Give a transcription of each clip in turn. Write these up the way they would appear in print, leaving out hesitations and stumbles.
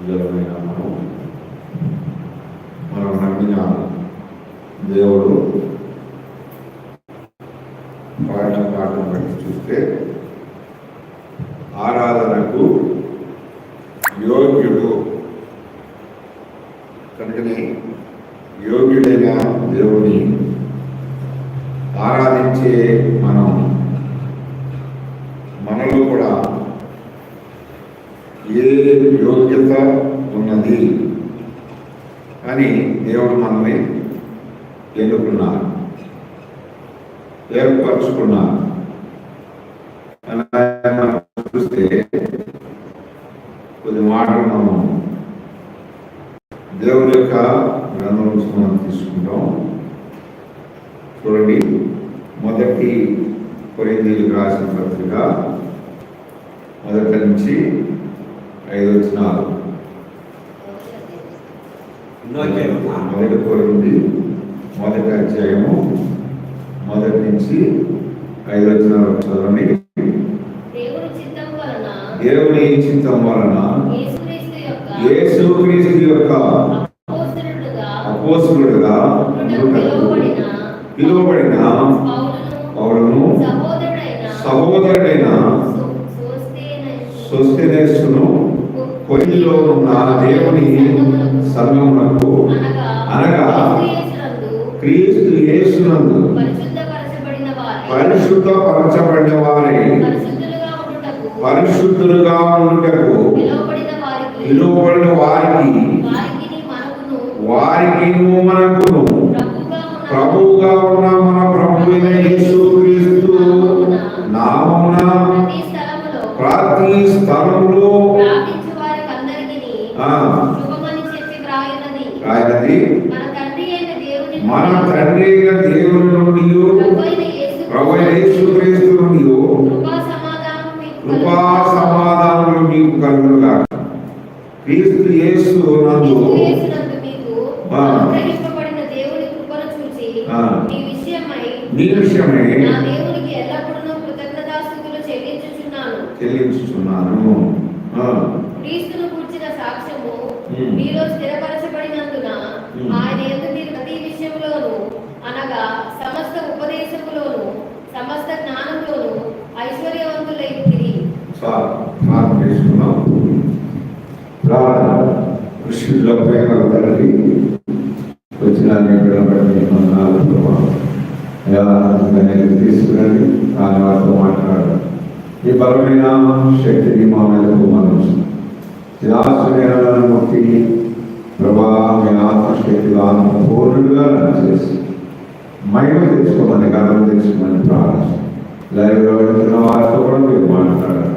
నిజమైన మనం నమ్మిన దేవుడు పాడిన పాటను బట్టి చూస్తే ఆరాధనకు యోగ్యుడు కనుకనే యోగ్యుడైన దేవుని ఆరాధించే మనలో కూడా ఏ యోగ్యత ఉన్నది అని దేవుడు మనల్ని ఎన్నుకున్నారు, ఏర్పరచుకున్నారు. చూస్తే కొద్ది మాటలు మనం దేవుని యొక్క గ్రంథం మనం తీసుకుంటాం. చూడండి, మొదటి కొరింథీయులకు రాసిన పత్రిక 1 నుంచి 5 వచనాలు. మొదటి కొరింథీ 1వ అధ్యాయము 1 నుంచి 5 వచనాలు చదవండి. దేవుని చిత్తం వలన యేసుక్రీస్తు యొక్క అపోస్తలుడుగా పిలువబడిన పౌలును సహోదరుడైన సోస్తెనేసును కొరింథీలో ఉన్న దేవుని సంఘమునకు అనగా క్రీస్తు యేసునందు పరిశుద్ధపరచబడిన వారి పరిశుద్ధులుగా ఉండుటకు పిలువబడిన వారికి మనకును ప్రభువుగా ఉన్న మన ప్రభువైన యేసుక్రీస్తు నామమున ప్రతి స్థలములో రాయనది మన తండ్రి అయిన దేవుని నుండి ప్రభువైన యేసుక్రీస్తు నుండి కృపా సమాధానములు మీకు కలుగునుగాక. క్రీస్తు యేసు నందు నీ విషయమై చెల్లించుచున్నాను. క్రీస్తును గూర్చిన సాక్ష్యము మీలో స్థిరపరచబడినందున ఆయన యందు మీరు ప్రతి విషయంలోను అనగా సమస్త ఉపదేశములోను సమస్త జ్ఞానంలోను ఐశ్వర్యవంతులైతిరి. కృష్ణుల్లో ప్రేమలు తల్లి వచ్చిన తీసుకురండి, కానీ వారితో మాట్లాడాలి. ఈ బలమైన శక్తిని మా మీదకు మనం ముక్తి ప్రభా మీ ఆత్మశక్తిగా పూర్ణుడుగా చేసి మహిమ తెచ్చుకోమని గర్వం తెచ్చుకోమని ప్రార్థన. లైవ్లో వెళ్తున్న వారితో కూడా మీరు మాట్లాడాలి,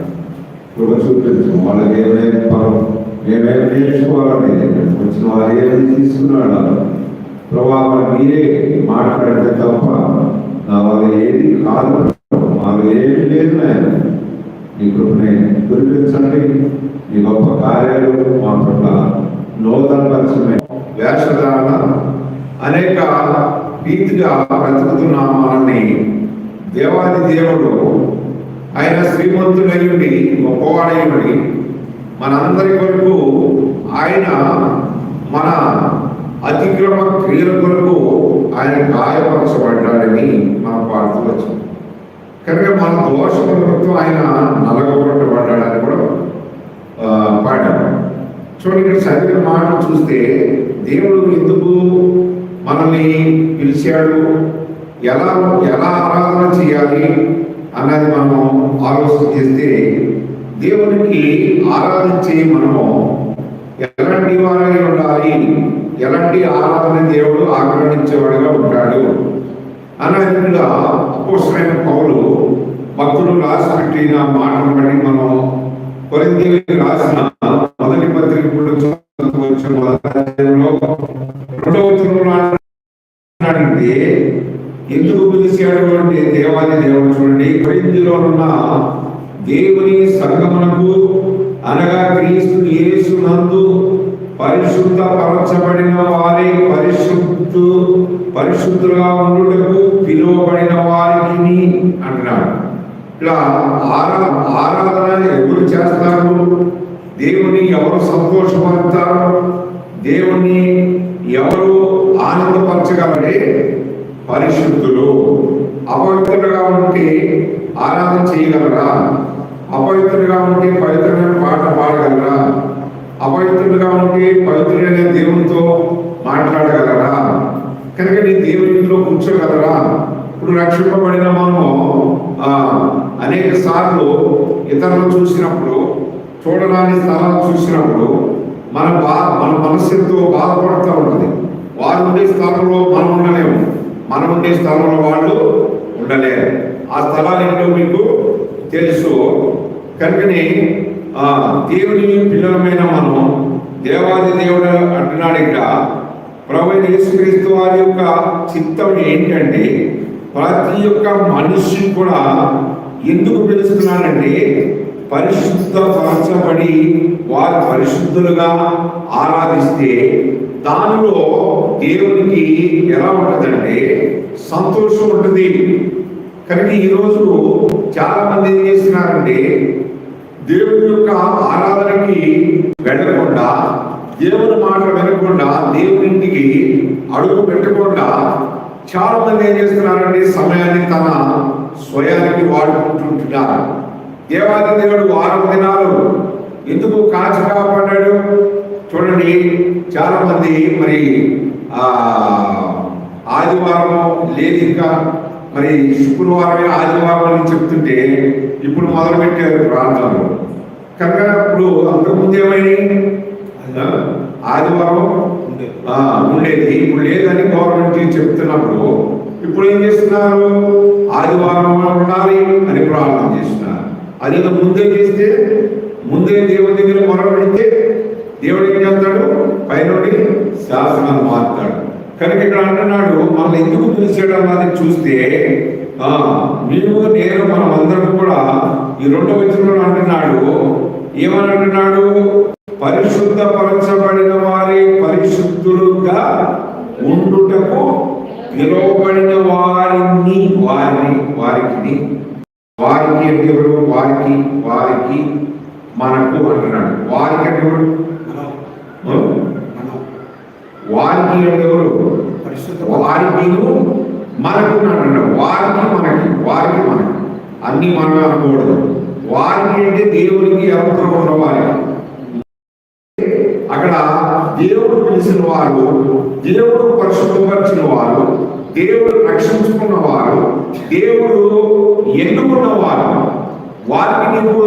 కృప చూపించు. వాళ్ళకి ఏమైనా పరం ఏమైనా నేర్చుకోవాలని వచ్చిన వారు ఏమైనా తీసుకున్నాడు ప్రభావం మీరే మాట్లాడితే తప్ప నా వాళ్ళు ఏది కాదు, మాకు ఏమి లేదు. నాయన మీ కృపని గురిపించండి. మీ గొప్ప కార్యాలు మా పట్ల నూతన పరిచయమే వేషధారణ అనేక రీతిగా బ్రతుకుతున్న మనల్ని దేవాది దేవుడు ఆయన శ్రీమంతుడైండి గొప్పవాడైనడి మనందరి కొరకు ఆయన మన అతిక్రమ క్రియల కొరకు ఆయన గాయపరచబడ్డాడని మనం పాడుకోవచ్చు. కనుక మన దోషముల కొరకు ఆయన నలగొట్టబడ్డాడని కూడా పాడాడు. చూడండి, ఇక్కడ చదివిన మాట చూస్తే దేవుడు ఎందుకు మనల్ని పిలిచాడు, ఎలా ఆరాధన చేయాలి అన్నది మనం ఆలోచన చేస్తే దేవునికి ఆరాధించి మనము ఎలాంటి వారై ఉండాలి, ఎలాంటి ఆరాధన దేవుడు ఆగ్రహించేవాడుగా ఉంటాడు అన్నది అపోస్తలుడైన పౌలు భక్తులు రాసి పెట్టిన మాటను బట్టి మనం కొరింథీయులకు రాసిన మొదటి పత్రిక 2వ వచనంలో ఎందుకు పిలిచాడు అంటే దేవాది దేవుడు చూడండి, కొరింథీలో ఉన్న దేవుని సంఘమునకు అనగా క్రీస్తు యేసునందు పరిశుద్ధపరచబడిన వారి పరిశుద్ధులుగా ఉండుటకు పిలువబడిన వారికి అంటున్నాడు. ఇలా ఆరాధన ఎవరు చేస్తారు దేవుని ఎవరు సంతోషపడతారు, దేవుని ఎవరు ఆనందపరచగలరే? పరిశుద్ధులు. అపవిత్రులుగా ఉంటే ఆరాధన చేయగలరా? అపవిత్రులుగా ఉంటే పవిత్రమైన పాట పాడగలరా? అపవిత్రులుగా ఉంటే పవిత్రులైన దేవునితో మాట్లాడగలరా? కనుక నీ దేవునిలో కూర్చోగలరా? ఇప్పుడు రక్షింపబడిన మనము అనేక సార్లు ఇతరులను చూసినప్పుడు, చూడడానికి స్థలాలు చూసినప్పుడు మన మనస్సు ఎంతో బాధపడుతూ ఉంటుంది. వారు ఉండే స్థలంలో మనం ఉండలేము, మనం ఉండే స్థలంలో వాళ్ళు ఉండలేరు. ఆ స్థలాలు ఏంటో మీకు తెలుసు. కనుకని దేవుని పిల్లలమైన మనం దేవాది దేవుడు అంటున్నాడు ఇక్కడ. ప్రభువైన యేసుక్రీస్తు వారి యొక్క చిత్తం ఏంటంటే ప్రతి ఒక్క మనిషి కూడా ఎందుకు పిలుస్తున్నానంటే పరిశుద్ధపరచబడి వారు పరిశుద్ధులుగా ఆరాధిస్తే దానిలో దేవునికి ఎలా ఉంటుందంటే సంతోషం ఉంటుంది. కనుక ఈరోజు చాలా మంది ఏం చేస్తున్నారంటే దేవుని యొక్క ఆరాధనకి వెళ్ళకుండా, దేవుని మాట వినకుండా, దేవుని ఇంటికి అడుగు పెట్టకుండా చాలా మంది ఏం చేస్తున్నారంటే సమయాన్ని తన స్వయానికి వాడుకుంటుంటున్నారు. దేవాది దేవుడు 6 దినాలు ఎందుకు కాచి కాపాడాడు? చూడండి, చాలా మంది మరి ఆదివారం లేదు, ఇంకా మరి శుక్రవారమే ఆదివారం అని చెప్తుంటే ఇప్పుడు మొదలు పెట్టారు ప్రార్థనలు. కనుక ఇప్పుడు అంతకుముందు ఏమైంది? ఆదివారం ఉండేది, ఇప్పుడు లేదని గవర్నమెంట్ చెప్తున్నప్పుడు ఇప్పుడు ఏం చేస్తున్నారు? ఆదివారం ఉండాలి అని ప్రార్థన చేస్తున్నారు. అది ముందే చేస్తే, ముందే దేవుడి దగ్గర మొదలు పెడితే దేవుడు ఏం చేస్తాడు? పైనుండి శాసనాలు మారుతాడు. కనుక ఇక్కడ అంటున్నాడు, మనల్ని ఎందుకు పిలిచాడు అన్నది చూస్తే నేను మనం అందరం కూడా ఈ 2వ వచనంలో అంటున్నాడు. ఏమని అంటున్నాడు? పరిశుద్ధపరచబడిన వారి పరిశుద్ధులుగా ఉండుటకు పిలువబడిన వారిని వారికి అంటే ఎవరు? వారికి మనకు అంటున్నాడు. వారికి అంటే ఎవరు? వారికి అంటే ఎవరు? వారికి మనకు అంటున్నాడు. వారికి మనకి అన్ని మనం అనకూడదు. వారికి అంటే దేవునికి అవసరం ఉన్న వారికి. అక్కడ దేవుడు పిలిచిన వారు, దేవుడు పరిశుద్ధపరిచిన వారు, దేవుడు రక్షించుకున్న వారు, దేవుడు ఎన్నుకున్నవారు, వారికి నీకు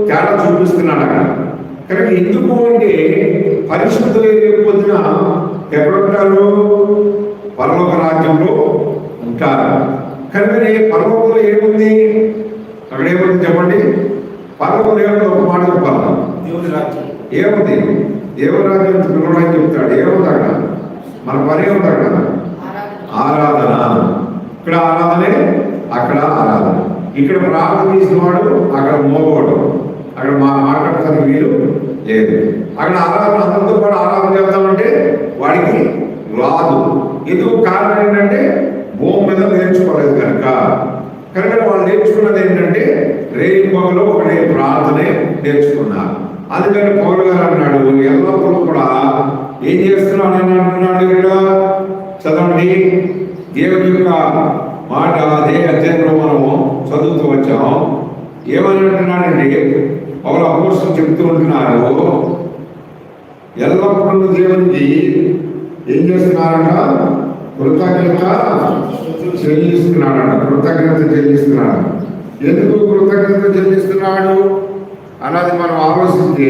తేడా చూపిస్తున్నాడు అక్కడ. కనుక ఎందుకు అంటే పరిశుద్ధులు పొద్దున ఎక్కడుంటారు? పరలోక రాజ్యంలో ఉంటారు. కనుకనే పరలోకంలో ఏముంది? అక్కడ ఏముంది చెప్పండి? పరలోకంలో ఏముంది? ఒక మాట చెప్పాలి. దేవుని రాజ్యం ఏముంది? దేవుని రాజ్యం పిలవడానికి చెప్తాడు. ఏముంది అక్కడ? మన పని ఏముంది అక్కడ? ఆరాధన. ఇక్కడ ఆరాధనే, అక్కడ ఆరాధన. ఇక్కడ ప్రార్థన చేసిన వాడు అక్కడ మోగవాడు, అక్కడ మాట్లాడటానికి వీలు లేదు. అక్కడ ఆరాధన అందరితో పాటు ఆరాధన చేద్దామంటే వాడికి రాదు. ఎందుకు? కారణం ఏంటంటే భూమి మీద నేర్చుకోలేదు కనుక. వాళ్ళు నేర్చుకున్నది ఏంటంటే రేయింబగలో ఒకటే ప్రార్థనే నేర్చుకున్నారు. అందుకని పౌలు గారు అన్నాడు, ఎల్లప్పుడూ కూడా ఏం చేస్తున్నాడు అని అంటున్నాడు. ఇక్కడ చదవండి, దేవుని యొక్క మాట అదే అధ్యాయంలో మనము చదువుతూ వచ్చాము. ఏమని అంటున్నాడంటే పౌలు అపోస్తలులు చెప్తూ ఉంటున్నారు, ఎల్లప్పుడూ దేవునికి ఏం చేస్తున్నారంట? కృతజ్ఞత చెల్లిస్తున్నాడు. ఎందుకు కృతజ్ఞత చెల్లిస్తున్నాడు అన్నది మనం ఆలోచిస్తే,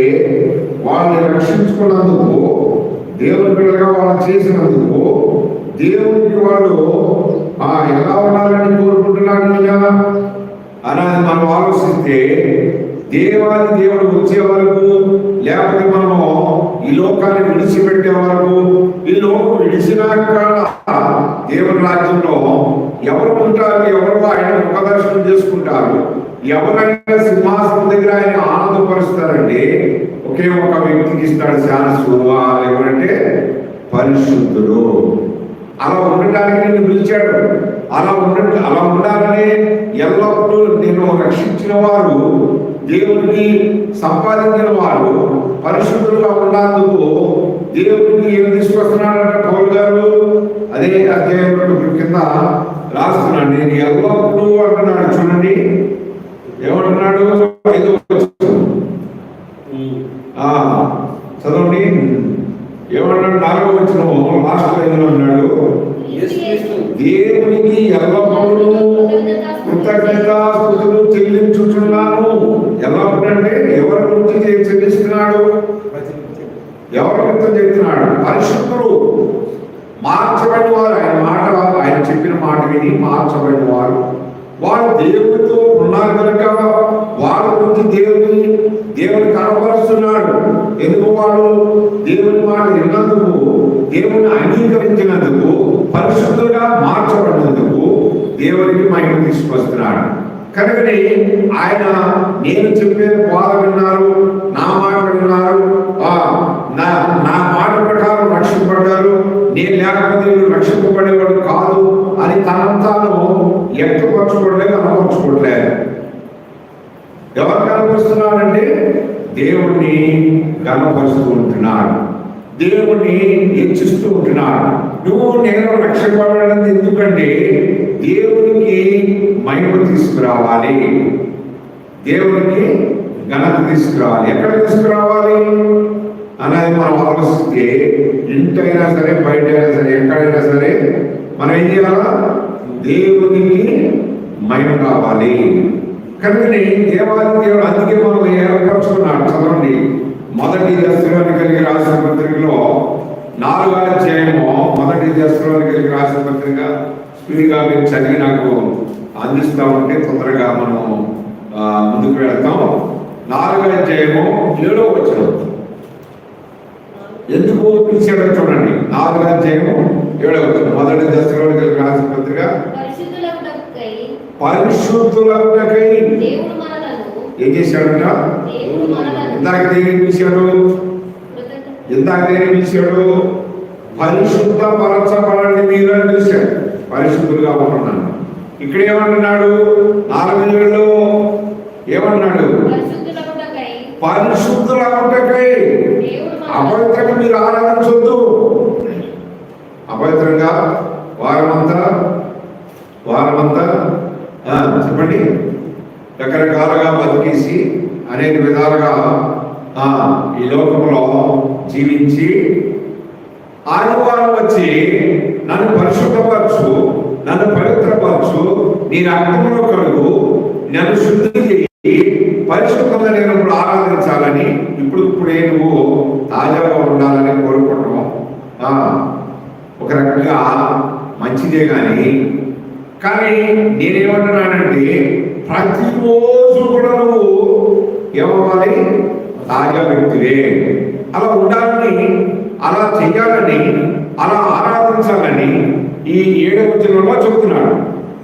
వాళ్ళని రక్షించుకున్నందుకు, దేవుని బిడ్డలుగా వాళ్ళు చేసినందుకు, దేవునికి వాళ్ళు ఎలా ఉండాలని కోరుకుంటున్నాడు అన్నది మనం ఆలోచిస్తే, దేవాది దేవుడు వచ్చే వరకు, లేకపోతే మనము ఈ లోకాన్ని విడిచిపెట్టే వరకు, ఈ లోకం విడిచినాక దేవుని రాజ్యంలో ఎవరు ఉంటారు? ఎవరు ఆయన ముఖదర్శనం చేసుకుంటారు? ఎవరైనా సింహాసనం దగ్గర ఆయన ఆనందపరుస్తారంటే ఒకే ఒక వ్యక్తికి ఇస్తాడు ఛాన్స్. ఎవరంటే పరిశుద్ధుడు. అలా ఉండటానికి నిన్ను పిలిచాడు. అలా ఉండాలని ఎల్లప్పుడూ నేను రక్షించిన వారు దేవునికి సంపాదించిన వారు పరిశుద్ధులుగా ఉన్నందుకు దేవునికి ఏం తీసుకొస్తున్నాడంటే పౌలు గారు అదే అధ్యాయం కింద రాస్తున్నాడు. నేను ఎల్లప్పుడూ అంటున్నాడు, చూడండి ఏమంటున్నాడు, 5వ వచనం చదవండి ఏమన్నాడు, 4వ వచనం లాస్ట్ లైన్లో ఉన్నాడు, దేవునికి ఎల్లప్పుడూ కృతజ్ఞతాస్తుతులు చెల్లించుచున్నాను. ఎల్లప్పుడు అంటే ఎవరి గురించి చెల్లిస్తున్నాడు, ఎవరి గురించి చెప్తున్నాడు, పరిశుద్ధులు మార్చబడిన వారు. ఆయన చెప్పిన మాట విని మార్చబడిన వారు, వారు దేవుడితో ఉన్నారు కనుక వారి గురించి దేవుని కనపరుస్తున్నాడు. ఎందుకు వాళ్ళు దేవుని మాట విన్నందుకు, దేవుని అంగీకరించినందుకు, పరిశుద్ధులుగా మార్చబడినందుకు దేవునికి మహిమ తీసుకొస్తున్నాడు. కనుకనే ఆయన నేను చెప్పే బాధ విన్నారు, నా మాట విన్నారు, నా మాట ప్రకారం రక్షింపబడ్డారు, నేను లేకపోతే వీళ్ళు రక్షింపబడేవాడు కాదు అని తనంతాను వ్యక్తపరచుకోవట్లేదు, కనపరచుకోవట్లేదు. ఎవరు కనపరుస్తున్నాడంటే దేవుణ్ణి కనపరుస్తూ ఉంటున్నాడు, దేవుణ్ణి హెచ్చిస్తూ ఉంటున్నాడు. నువ్వు నేను రక్షింపబడడం ఎందుకంటే దేవునికి మహిమ తీసుకురావాలి, దేవునికి ఘనత తీసుకురావాలి. ఎక్కడ తీసుకురావాలి అనేది మనం ఆలోచిస్తే ఇంటైనా సరే, బయట అయినా సరే, ఎక్కడైనా సరే మనం ఏం చేయాలా, దేవునికి మహిమ కావాలి. కనుకనే దేవాది దేవుడు అందుకే మనం ఏర్పరచుకున్నాడు. చదవండి, 1 దశలోనికైకి రాసిన పత్రికలో 4వ అధ్యాయము, 1 దశలోనికైకి రాసిన పత్రిక స్పీడ్గా మీరు చదివి నాకు అందిస్తూ ఉంటే తొందరగా మనం ముందుకు వెళ్తాం. 4వ అధ్యాయము 7వ వచనం ఎందుకు పిలిచాడో చూడండి. 4వ అధ్యాయము 7వ వచనం 1 దశలోనికైకి రాసిన పత్రిక పరిశుద్ధులకై ఏం చేశాడంట, ఇందాక దేని పిలిచాడు, పరిశుద్ధ పరచబడండి మీరు అని పిలిచాడు. పరిశుద్ధులుగా ఉంటున్నాను. ఇక్కడ ఏమంటున్నాడు, 4 ఏమన్నాడు, పరిశుద్ధులకై. అపవిత్రంగా మీరు ఆరాధించొద్దు. అపవిత్రంగా వారమంతా చెప్పండి రకరకాలుగా బతికేసి అనేక విధాలుగా ఈ లోకంలో జీవించి ఆదివారం వచ్చి నన్ను పరిశుద్ధపరచు, నన్ను పవిత్రపరచు, నీ రక్తంలో కలుగు, నన్ను శుద్ధి చేయి, పరిశుద్ధంగా నేను ఇప్పుడు ఆరాధించాలని, ఇప్పుడే నువ్వు తాజాగా ఉండాలని కోరుకుంటాం. ఒక రకంగా మంచిదే కానీ నేనేమంటున్నానంటే ప్రతిరోజు కూడా నువ్వు ఏమవ్వాలి, తాజా వ్యక్తివే. అలా ఉండాలని, అలా చెయ్యాలని, అలా ఆరాధించాలని ఈ 7వ వచనంలో చెబుతున్నాడు.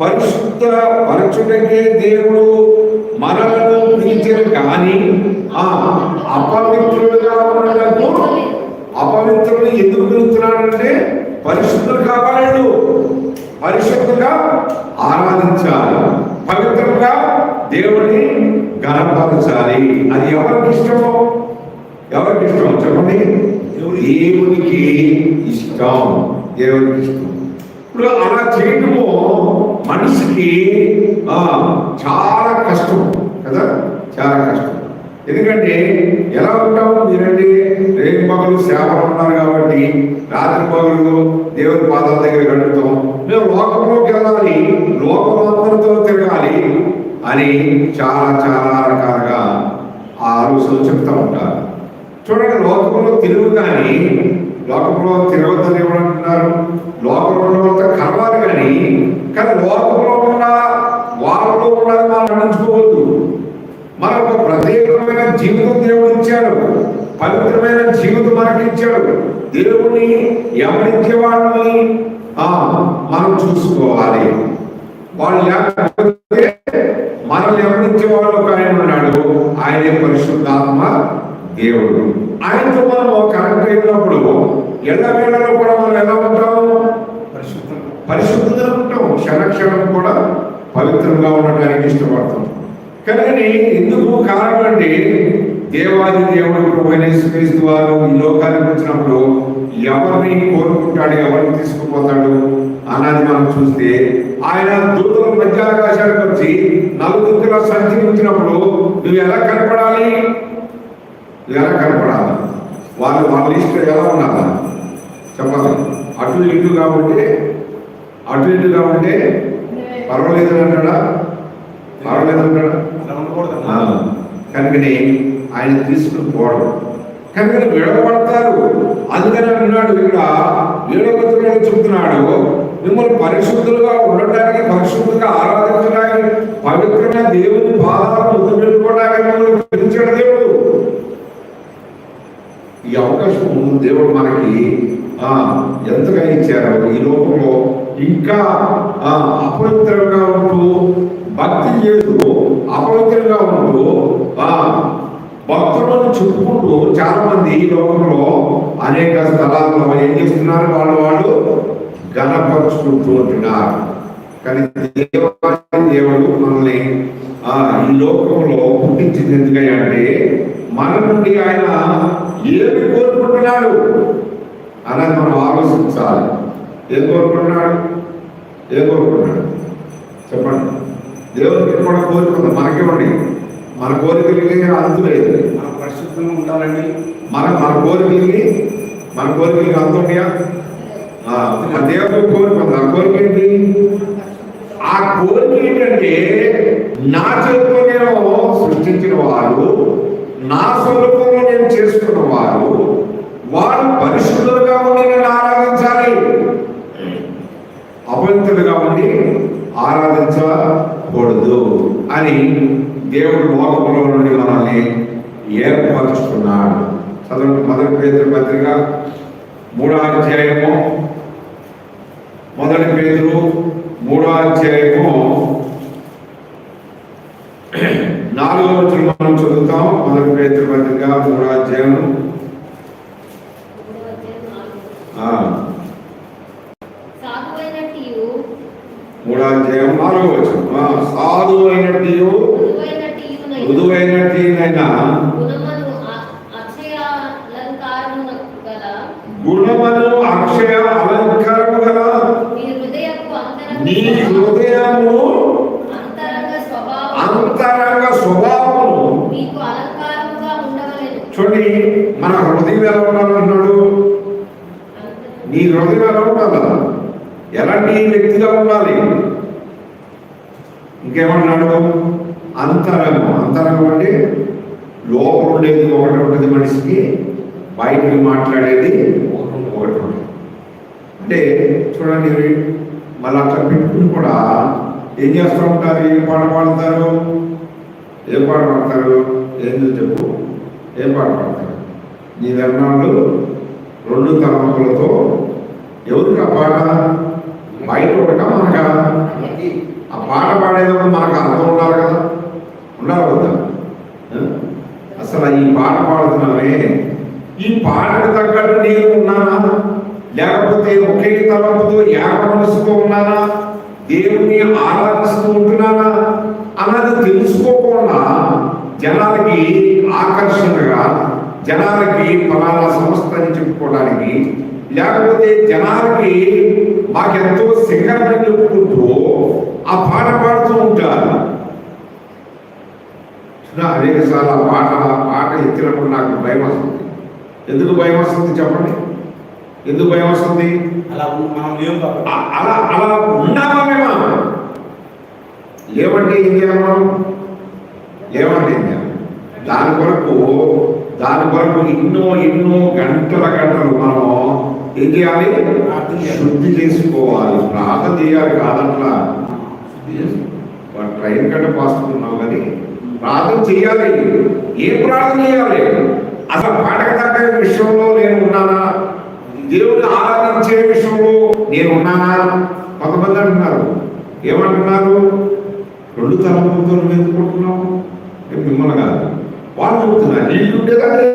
పరిశుద్ధ పరచుటకే దేవుడు మనలను పిలిచారు కానీ అపవిత్రులుగా ఉండటకు. అపవిత్రులు ఎందుకు పిలుస్తున్నాడంటే పరిశుద్ధులు కావాలను, పరిశుద్ధంగా ఆరాధించాలి, పవిత్రంగా దేవుడిని గణపరచాలి. అది ఎవరికి ఇష్టమో, చెప్పండి, దేవునికి ఇష్టం, దేవునికి ఇష్టం. ఇప్పుడు అలా చేయటము మనిషికి చాలా కష్టం కదా, చాలా కష్టం. ఎందుకంటే ఎలా ఉంటాము మీరండి, రేపు పగలు సేవలు ఉన్నారు కాబట్టి రాత్రి పగలు దేవుని పాదాల దగ్గర గడుపుతాం. మేము లోకంలోకి వెళ్ళాలి, లోకమంతరితో తిరగాలి అని చాలా చాలా రకాలుగా ఆలోచనలు చెప్తూ ఉంటారు. చూడండి, లోకంలో తిరుగు కానీ లోకంలో తిరగద్దని ఏమంటున్నారు, లోకంలో కలవాలి కానీ లోకంలో ఉన్న వాళ్ళలో ఉన్నది మనం గమనించుకోవద్దు. మనకు ప్రత్యేకమైన జీవితం దేవుడు ఇచ్చాడు, పవిత్రమైన జీవితం మనకి ఇచ్చాడు. దేవుడిని ఎవరించే వాళ్ళని మనం చూసుకోవాలి. వాళ్ళు లేకపోతే మనల్ని ఎవరించే వాళ్ళు ఒక ఆయన ఉన్నాడు, ఆయనే పరిశుద్ధాత్మ దేవుడు. ఆయనతో మనం కనెక్ట్ అయినప్పుడు ఎల్లవేళలో కూడా మనం ఎలా ఉంటాము, పరిశుద్ధంగా ఉంటాం. క్షణక్షణం కూడా పవిత్రంగా ఉండడానికి ఇష్టపడతాం. కానీ ఎందుకు కారణం అంటే దేవాది దేవుడు ప్రభువైన యేసుక్రీస్తు వారు ఈ లోకానికి వచ్చినప్పుడు ఎవరిని కోరుకుంటాడు, ఎవరిని తీసుకుపోతాడు అన్నది మనం చూస్తే, ఆయన దూతల మధ్యాకాశానికి వచ్చి నలుగురిలో సంచరించినప్పుడు నువ్వు ఎలా కనపడాలి, నువ్వు ఎలా కనపడాలి, వాళ్ళ లిస్ట్ ఎలా ఉండాలి చెప్పాలి. అటు ఇటుగా ఉంటే పర్వాలేదు అంటాడా, పర్వాలేదు అంటాడా, కనుకని ఆయన తీసుకుని పోవడం, కనుక విడవబడతారు. అందుకని అంటున్నాడు ఇక్కడ 7వ వచనంలో చెబుతున్నాడు, మిమ్మల్ని పరిశుద్ధులుగా ఉండటానికి, పరిశుద్ధంగా ఆరాధించడానికి, పవిత్రమైన దేవుని పాదాలను ముద్దు పెట్టుకోవడానికి మిమ్మల్ని పిలిచాడు దేవుడు. ఈ అవకాశం దేవుడు మనకి ఎంతగా ఇచ్చారు. ఈ లోకంలో ఇంకా అపవిత్రంగా ఉంటూ, భక్తి చేస్తూ అపవిత్రంగా ఉంటూ భక్తులను చెప్పుకుంటూ చాలా మంది ఈ లోకంలో అనేక స్థలాల్లో ఏం చేస్తున్నారు, వాళ్ళు ఘనపరుచుకుంటూ ఉంటున్నారు. కానీ దేవుడు మనల్ని ఈ లోకంలో పుట్టించింది ఎందుకంటే మన నుండి ఆయన ఏమి కోరుకుంటున్నాడు అన్నది మనం ఆలోచించాలి. ఏం కోరుకుంటున్నాడు చెప్పండి. దేవుడికి కూడా కోరుకుందాం, మనకివ్వండి. మన కోరికలకి అంతు లేదు. మనం పరిశుద్ధంగా ఉండాలండి. మన కోరికలకి అంతు ఉన్నాయా? దేవుడు కోరుకుంది. ఆ కోరిక ఏంటి? ఆ కోరిక ఏంటంటే నా చేతితో నేను సృష్టించిన వారు, నా స్వరూపంలో నేను చేసుకున్న వారు పరిశుద్ధులుగా ఉండి నేను ఆరాధించాలి, అపవిత్రులుగా ఉండి ఆరాధించకూడదు అని దేవుడు లోకంలో నుండి మనల్ని ఏర్పరచుకున్నాడు. చదవండి 1 పేతురు పత్రిక 3వ అధ్యాయము, 1 పేతురు 3వ అధ్యాయము 4వ వచనం మనం చదువుతాం. 1 పేతురు పత్రిక 3వ అధ్యాయం 3వ అధ్యాయం 4వ వచనం. సాధువైనట్టు మృదువైనట్టయినా గుణమును అక్షయ అలంకారము గల నీ హృదయము అంతరంగ స్వభావము చూడండి. మన హృదయం ఎలా ఉండాలన్నాడు? నీ హృదయం ఎలా ఉండాలా? ఎలాంటి వ్యక్తిగా ఉండాలి? ఇంకేమన్నాడు? అంతరంగం అంటే లోపల ఉండేది ఒకటి ఉంటుంది మనిషికి, బయటికి మాట్లాడేది ఒకటి ఉంటుంది. అంటే చూడండి, మళ్ళీ అట్లా పెట్టుకుని కూడా ఏం చేస్తూ ఉంటారు? ఏం పాట పాడతారు? ఏందో చెప్పు, ఏం పాట పాడతారు? నీ నిర్ణయాలు 2 తలంపులతో ఎవరికి ఆ పాట? బయట ఒకట మనకా? ఆ పాట పాడేటప్పుడు మనకు అర్థం ఉండాలి కదా, ఉండాలి కదా. అసలు ఈ పాట పాడుతున్నామే, ఈ పాటకు తగ్గట్టు నేను ఉన్నానా, లేకపోతే ఒకే తలంపుతో ఏక మనసుతో ఉన్నానా, దేవుణ్ణి ఆరాధిస్తూ ఉంటున్నానా అన్నది తెలుసుకోకుండా జనాలకి ఆకర్షణగా, జనాలకి ఫలానా సంస్థ అని చెప్పుకోవడానికి, లేకపోతే జనాలకి మాకెంతో శిఖరమని చెప్పుకుంటూ ఆ పాట పాడుతూ ఉంటారు. అనేకసార్లు ఆ పాట ఎత్తినప్పుడు నాకు భయం వస్తుంది. ఎందుకు భయం వస్తుంది చెప్పండి? ఎందుకు భయం వస్తుంది? అలా ఉన్నామా మేము? లేవంటే ఏం చేయాలి మనం? దాని కొరకు ఎన్నో గంటల మనం ఏం చేయాలి? శుద్ధి చేసుకోవాలి, ప్రార్థన చేయాలి. కాదట్లా ట్రైన్ కంటే పాస్తున్నావు కానీ ప్రార్థన చేయాలి. ఏం ప్రార్థన చేయాలి? అసలు పాటకు తగ్గ విషయంలో నేను ఉన్నానా? దేవుని ఆరాధించే విషయంలో నేను ఉన్నానా? కొంతమంది అంటున్నారు, ఏమంటున్నారు? 2 తలంపులతో నువ్వు ఎందుకుంటున్నావు? మిమ్మల్ని కాదు, వాళ్ళు చెబుతున్నారు. నీళ్ళు ఉండేదాన్ని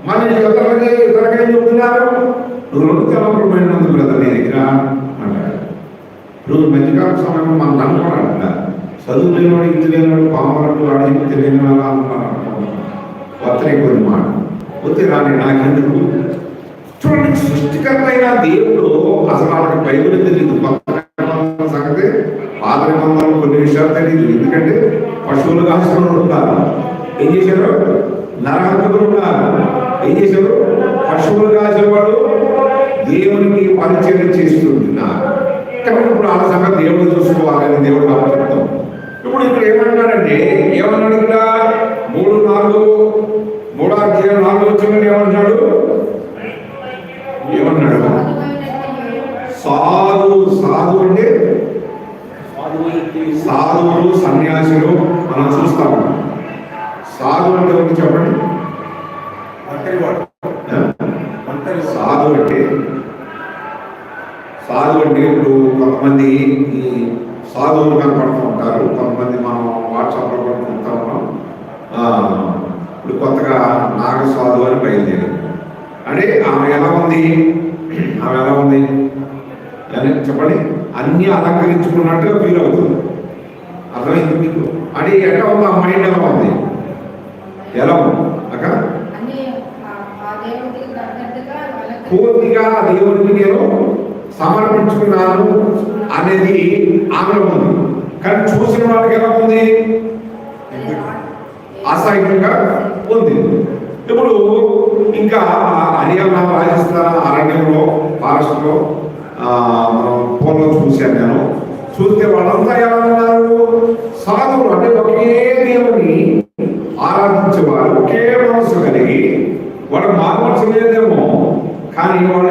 మన ఇతరగా చెబుతున్నారు. నువ్వు 2 తలంపులు పోయినందుకు బ్రదర్ నీ దగ్గర అంటారు. నువ్వు మధ్యకాల సమయంలో మనం అనుకోవాలంటున్నారు. చదువు లేనివాడు ఇంటి లేనివాడు పామరుడు వాడు తెలియని వాళ్ళ వత్తనే కొన్ని మాట వస్తే రాని నాకెందుకు. చూడండి, సృష్టికర్త అయిన దేవుడు అసలు వాళ్ళకి బైబిల్ తెలియదు, కొత్త సంగతి పాత నిబంధనలు కొన్ని విషయాలు తెలియదు. ఎందుకంటే పశువులు కాసుకుని ఉన్నారు, ఏం చేశారు? నరహంతకులు ఉన్నారు, ఏం చేశారు? పశువులు కాసేవాడు దేవునికి పరిచయం చేస్తుంటున్నారు. కాబట్టి ఇప్పుడు ఆ సంగతి దేవుడు చూసుకోవాలని దేవుడు చెప్తాం. ఇప్పుడు ఇక్కడ ఏమంటున్నాడంటే, ఏమన్నాడు ఇక్కడ 3:4 అధ్యాయం 4 వచ్చిన ఏమంటున్నాడు? ఏమన్నాడు? సాధు అంటే సాధువులు సన్యాసులు మనం చూస్తాము. సాధు అంటే ఒకటి చెప్పండి. సాధు అంటే ఇప్పుడు కొంతమంది ఈ సాధువులు కనపడుతూ ఉంటారు, కొంతమంది మనం వాట్సాప్లో పడుతుంటా ఉన్నాం. ఇప్పుడు కొత్తగా నాగ సాధు అని బయలుదేరి అంటే ఆమె ఎలా ఉంది అని చెప్పండి, అన్నీ అలంకరించుకున్నట్టుగా ఫీల్ అవుతుంది. అర్థమైంది మీకు? అంటే ఎట్లా ఉంది ఆ మైండ్, ఎలా ఉంది అక్కడ పూర్తిగా దేవుడికి నేను సమర్పించుకున్నాను అనేది ఆమెలో ఉంది. కానీ చూసిన వాళ్ళకి ఎలా ఉంది? అసహ్యంగా ఉంది. ఇప్పుడు ఇంకా హర్యానా రాజస్థాన్ అరణ్యంలో ఫారెస్ట్లో మనం ఫోన్లో చూశాను నేను. చూస్తే వాళ్ళంతా ఎలా ఉన్నారు? సాధువులు, అంటే ఒకే దేవుని ఆరాధించేవారు, ఒకే మనసు కలిగి, వాళ్ళకి మార్మల్స్ లేదేమో కానీ వాళ్ళు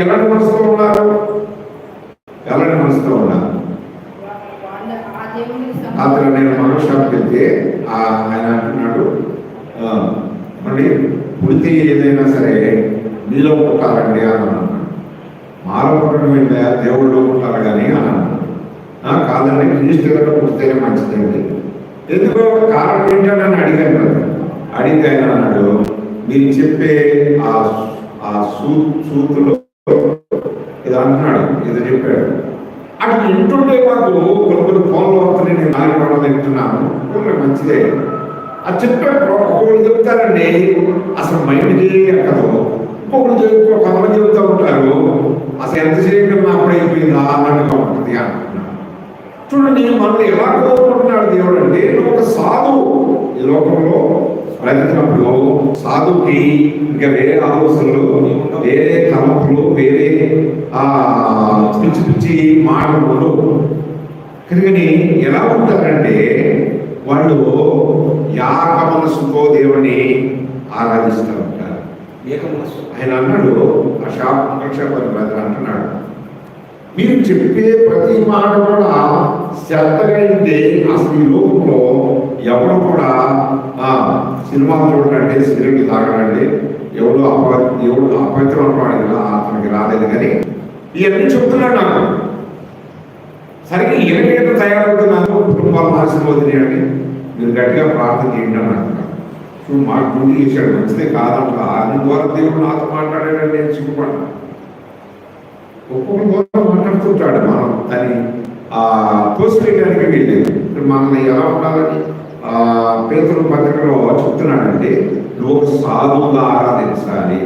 ఎలాంటి మనసుతో ఉన్నారు? అతను నేను మరో షాప్కి వెళ్తే ఆయన అంటున్నాడు, మళ్ళీ పుడితే ఏదైనా సరే మీలో పుట్టాలండి అని అన్నాడు. మాలో పుట్టడం ఏంటా, దేవుళ్ళు పుట్టాలి కానీ అని అన్నాడు. కాదండి, క్రీస్తులో పుడితేనే మంచిదండి. ఎందుకో కారణం ఏంటని అడిగాను కదా. అడిగితే ఆయన అన్నాడు, మీరు చెప్పే ఆ సూతులో ఇది అంటున్నాడు, ఇది చెప్పాడు. అటు వింటుండే మాకు కొన్ని ఫోన్లో వస్తుంది, నేను 4 గంటలు వింటున్నాను, మంచిదే అది చెప్పాడు. ఒక్కొక్కరు చెప్తారండి అసలు మైండ్కి ఎక్కదు, కొంతమంది చెబుతూ ఉంటారు అసలు ఎంతసేపు అప్పుడు అయిపోయిందా అన్నట్టుగా ఉంటుంది అంటున్నాను. చూడండి, మనం ఎలా కోరుకుంటున్నాడు దేవుడు అంటే, ఒక సాధువు ఈ లోకంలో బ్రతికినప్పుడు సాధువుకి ఇంకా వేరే ఆలోచనలు, వేరే తలంపులు, వేరే పిచ్చి పిచ్చి మాటలు కానీ ఎలా ఉంటారంటే వాళ్ళు యాక మనసుతో దేవుని ఆరాధిస్తూ ఉంటారు. ఆయన అన్నాడు, ఆ షాప్ అంటున్నాడు, మీరు చెప్పే ప్రతి మాట కూడా శ్రద్ధగా అయితే అసలు ఈ లోకంలో ఎవరు కూడా సినిమాలు చూడండి, సిగరెట్ తాగడండి, ఎవడు అపవిత్రం వాడు కదా అతనికి రాలేదు. కానీ ఇవన్నీ చెప్తున్నాడు నాకు. సరిగ్గా ఎనకేట తయారవుతున్నాను, కుటుంబాలు నాశనమవుతున్నాయండి, మీరు గట్టిగా ప్రార్థన చేయండి అని అంటున్నాను. చూడు, మాకు ముందు చేశాడు, మంచిదే కాదంట. అన్ని ద్వారా దేవుడు నాతో మాట్లాడాడని నేను సిగ్గుపడ్డాను. ఒక్కొక్కరి ద్వారా మాట్లాడుతుంటాడు, మనం దాన్ని తోసివేయడానికి వెళ్ళేది. ఇప్పుడు మనల్ని ఎలా ఉండాలని పేతురు పత్రికలో చెప్తున్నాడంటే, నువ్వు ఒక సాధువుగా ఆరాధించాలి.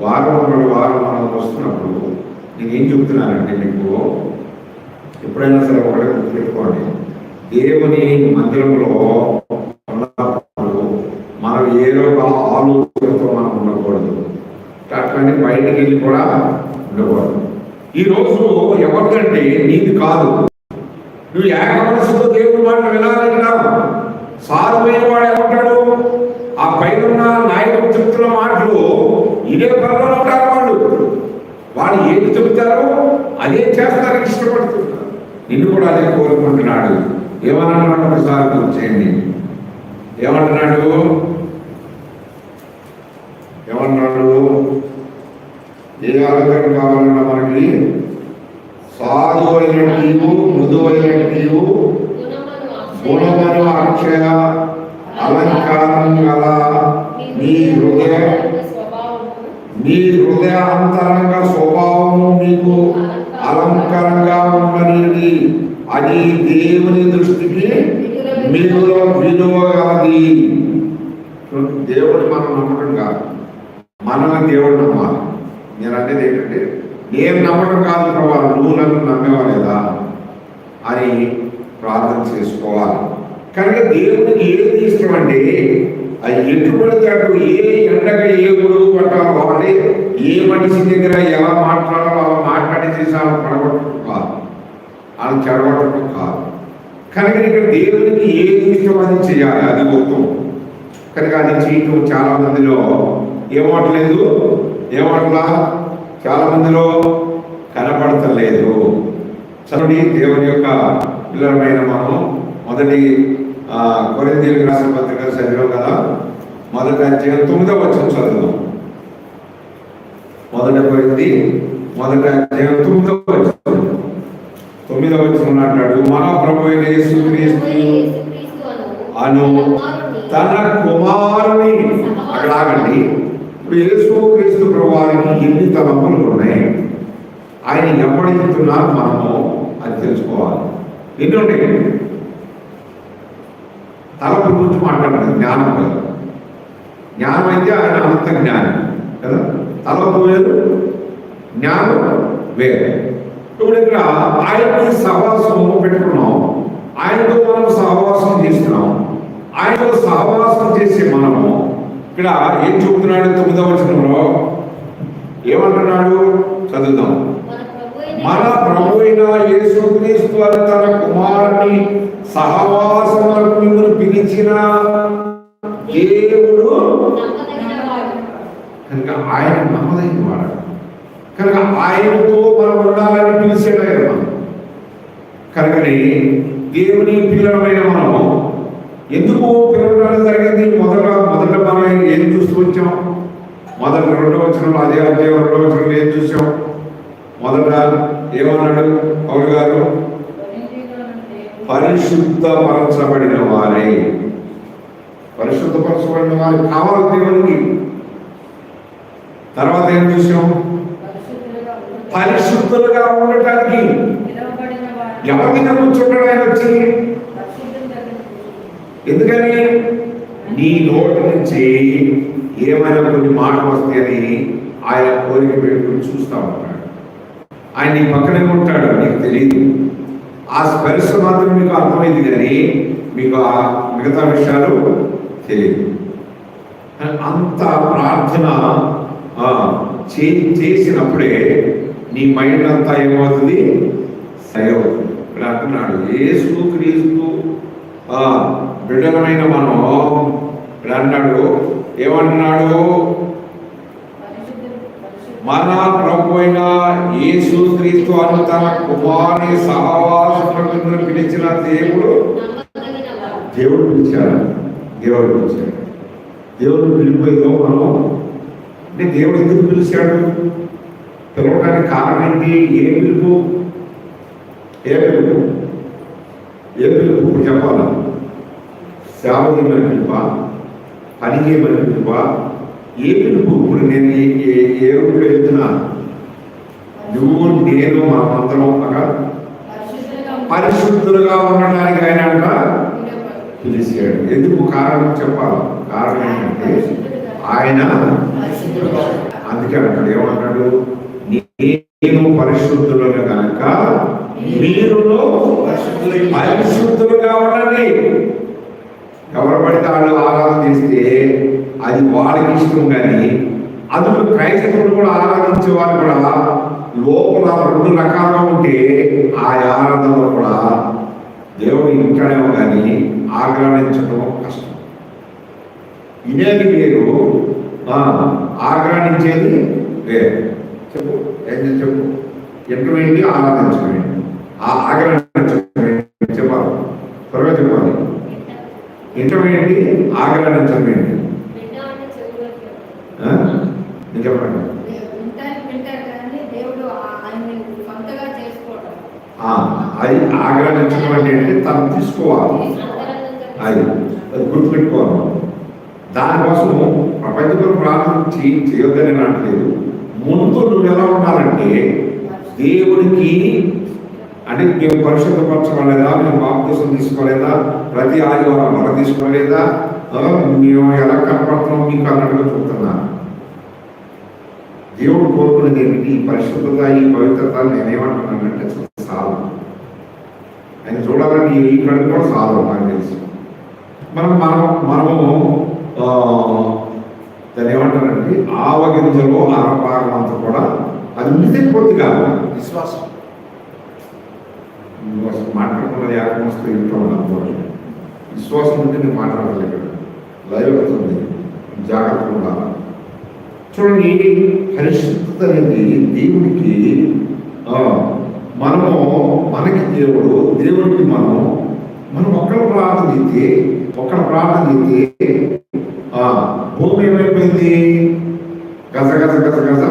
వారం మనం వస్తున్నప్పుడు నేనేం చెప్తున్నానంటే, మీకు ఎప్పుడైనా సరే ఒకటే గుర్తుపెట్టుకోండి, దేవుని మందిరంలో ఉన్నప్పుడు మనం ఏదో ఒక ఆలోచనతో మనం ఉండకూడదు, అట్లనే బయటకు వెళ్ళి కూడా ఉండకూడదు. ఈరోజు ఎవరికంటే నీది కాదు, నువ్వు ఏక మనసుతో దేవుడి మాట వినాలని కాదు. సాధువైన వాడు ఏమంటాడు, ఆ పైన నాయకుడు చెప్తున్న మాటలు ఇదే పనిలో ఉంటారు. వాళ్ళు ఏది చెబుతారో అదే చేస్తారని ఇష్టపడుతున్నారు. నిన్ను కూడా అదే కోరుకుంటున్నాడు. ఏమన్నాడు ఒకసారి కూర్చేయండి. ఏమన్నాడు ఏ ఆలోచన కావాలన్నా మనకి సాధు అయిన నీవు, మృదువైన నీవు, గుణమను అక్షయ అలంకారం గల నీ హృదయాంతరంగ స్వభావము నీకు అలంకారంగా ఉండనిది. అది దేవుని దృష్టికి విలువ గలది. దేవుడు మనం నమ్మకం కాదు, మనల్ని దేవుడు నమ్మాలి. నేను అనేది ఏంటంటే, నేను నమ్మకం కాదు ప్రభావ, నువ్వు నన్ను నమ్మేవా లేదా అని ప్రార్థన చేసుకోవాలి. కనుక దేవునికి ఏది ఇష్టం అంటే, అది ఎటువంటి అటు ఏ ఎండగా ఏ గొడుగు పట్టాలో అంటే, ఏ మనిషి దగ్గర ఎలా మాట్లాడాలో అలా మాట్లాడి చేసాలో పడగొట్టడం కాదు, అలా చెడగొట్టడం కాదు. కనుక ఇక్కడ దేవునికి ఏది ఇష్టం అది చేయాలి, అది గొప్పం. కనుక అది చేయటం చాలా మందిలో ఏమవట్లేదు, ఏమట్లా చాలా మందిలో కనపడతలేదు. చదువుడి దేవుని యొక్క పిల్లలమైన మనం మొదటి కొరింథీయులకు రాసిన పత్రిక చదివాం కదా, మొదటి అధ్యాయం 9వ వచనం చదువుదాం. మొదటి కొరింథీ మొదటి అధ్యాయం 9వ వచనం అంటాడు, మన ప్రభు అయిన యేసుక్రీస్తు అను తన కుమారుని. అక్కడ ఆగండి. ఇప్పుడు యేసుక్రీస్తు ప్రభువారికి ఎన్ని తలంపులు ఉన్నాయి, ఆయన ఎప్పుడైతున్నారు మనము అది తెలుసుకోవాలి. ఎన్ని ఉంటాయి? తలంపుల గురించి మాట్లాడాలి, జ్ఞానం కదా. జ్ఞానం అయితే ఆయన అనంత జ్ఞానం కదా, తలంపు వేరు, జ్ఞానం వేరు. ఇప్పుడు ఇక్కడ ఆయనకి సహవాసం పెట్టుకున్నాం, ఆయనతో మనం సహవాసం చేస్తున్నాం. ఆయనతో సహవాసం చేసే మనము ఇక్కడ ఏం చెబుతున్నాడు? 9వ వచనంలో ఏమంటున్నాడు? చదువుదాం. మన ప్రభు అయిన యేసుక్రీస్తు అని తన కుమారుని సహవాసములకు మిమ్మల్ని పిలిచిన దేవుడు కనుక ఆయన నమ్మదైన వాడు. కనుక ఆయనతో మనం ఉండాలని పిలిచాడు ఆయన. కనుకని దేవుని పిల్లలమైన మనము ఎందుకు పిలవడం జరిగింది? మొదట మనం ఏం చూస్తూ వచ్చాం? మొదట 2వ వచనంలో, అదే అధ్యాయం 2వ వచనంలో ఏం చూసాం? మొదట ఏమన్నాడు పౌలు గారు? పరిశుద్ధపరచబడిన వారే. పరిశుద్ధపరచబడిన వారు కావాలి దేవునికి. తర్వాత ఏం చూసాం? పరిశుద్ధులుగా ఉండటానికి ఎవరి దగ్గర కూర్చుంటాడు ఆయన వచ్చి? ఎందుకని? నీ నోటి నుంచి ఏమైనా కొన్ని మాటలు వస్తాయని ఆయన కోరిక పెట్టుకుని చూస్తూ ఉంటాడు. ఆయన నీ పక్కనే ఉంటాడు, నీకు తెలియదు. ఆ స్పర్శ మాత్రం మీకు అర్థమైంది కానీ మీకు ఆ మిగతా విషయాలు తెలియదు. అంత ప్రార్థన చేసినప్పుడే నీ మైండ్ అంతా ఏమవుతుంది? సైవ్. ఇక్కడ అంటున్నాడు యేసుక్రీస్తు బిడ్డలమైన మనం ఇక్కడ అన్నాడు, ఏమంటున్నాడు? మన ప్రభు అయిన యేసుక్రీస్తు అను తన కుమారుని సహవాసములకు పిలిచిన దేవుడు. దేవుడు పిలిచాడు, దేవుడు పిలిచాడు. దేవుడు పిలిపోయిందో మనం అంటే దేవుడు ఎందుకు పిలిచాడు? పిలవడానికి కారణం ఏంటి? ఏ పిలుపు? ఏ పిలుపు? ఏ పిలుపు? ఇప్పుడు చెప్పాలా? సేవ చేయమని పిలుపా? పని చేయమని పిలుపా? ఏ పిలుపు? ఇప్పుడు నేను ఏ రూపులో వెళ్తున్నా? నువ్వు నేను మనమంతరం పరిశుద్ధులుగా ఉండడానికి ఆయన అంట పిలిచాడు. ఎందుకు? కారణం చెప్పాలి. కారణం ఏంటంటే ఆయన అందుకే అంటాడు, ఏమంటాడు? నేను పరిశుద్ధులుగా కనుక మీరు పరిశుద్ధులుగా ఉండండి. ఎవరు పడితే వాళ్ళు ఆరాధన చేస్తే అది వాళ్ళకి ఇష్టం, కానీ అందులో క్రైస్తవులు కూడా ఆరాధించే వాళ్ళు కూడా లోపల 2 రకాలుగా ఉంటే ఆ ఆరాధనలో కూడా దేవుడు ఇంటాడేమో కానీ ఆగ్రహించడం కష్టం. ఇదేది వేరు, ఆగ్రహించేది వేరు. చెప్పు, ఏం చెప్పు. ఎంటమేంటి? ఆరాధించమేంటి? ఆగ్రహించమేంటి? చెప్పాలి, త్వరగా చెప్పాలి. ఎంటమేంటి? ఆగ్రహించమేంటి? చెప్పండి. అది ఆగ్రహించడం అంటే తను తీసుకోవాలి, అది గుర్తుపెట్టుకోవాలి. దానికోసం ప్రపంచంలో ప్రార్థన చేయొద్దని అనట్లేదు. ముందు నువ్వు ఎలా ఉండాలంటే దేవుడికి అంటే మేము పరిశుద్ధపరచబడలేదా, మేము బాప్తిసం తీసుకోలేదా, ప్రతి ఆదివారం వర తీసుకోలేదా, మేము ఎలా కనపడుతున్నాం మీకు అన్నట్టుగా చూస్తున్నా. దేవుడు కోరుకునేది ఏమిటి? ఈ పరిశుద్ధత, ఈ పవిత్రత. నేనేమంటున్నానంటే చాలు, ఆయన చూడాలని ఈ కడుపు కూడా చాలు నాకు తెలుసు. మనము దాన్ని ఏమంటారంటే ఆవగింజలో అరపాగం అంతా కూడా అది ఉంటే కొద్దిగా విశ్వాసం మాట్లాడుకున్నది ఆత్మస్తూ ఇంట్లో ఉన్నాను. విశ్వాసం ఉంటే నేను మాట్లాడలేదు. ఇక్కడ లైవ్ అవుతుంది, జాగ్రత్తగా ఉండాలి. చూడండి, పరిశుద్ధత అనేది దేవుడికి మనకి దేవుడికి మనం ఒక్కరు ప్రార్థన చేస్తే భూమి ఏమైపోయింది? గజ గజ గజ గజ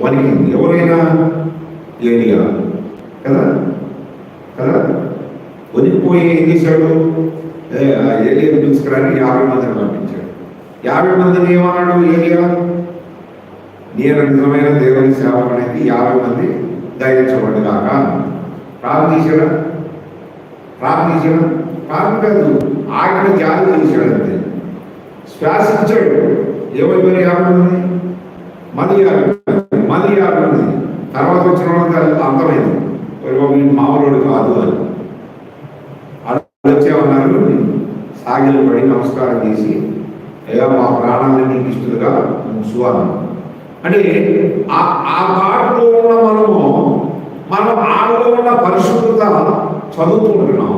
వణికింది. ఎవరైనా ఏలియా కదా వణికిపోయి ఏం చేశాడు? ఏలియా పిలుచుకురాని 50 మందిని పంపించాడు. 50 మందిని ఏమన్నాడు ఏలియా? నేను నిజమైన దేవుని సేవకునికి 50 మంది దయచేవాడు కాక. ప్రార్థన కాదు, ఆజ్ఞ జారీ చేశాడు. అంతే, శ్వాసించాడు. ఏమైపోయిన 50 మంది? మళ్ళీ 50 మంది. తర్వాత వచ్చిన వాళ్ళకి అర్థమైంది మామూలు కాదు అని. వచ్చేమన్నారు, సాగిలు పడి నమస్కారం చేసి, అయ్యా మా ప్రాణాన్ని నీకు ఇష్టలుగా సువాను అంటే ఆ పాటలో ఉన్న మనం ఆడలో ఉన్న పరిశుద్ధత చదువుతూ ఉంటున్నాం,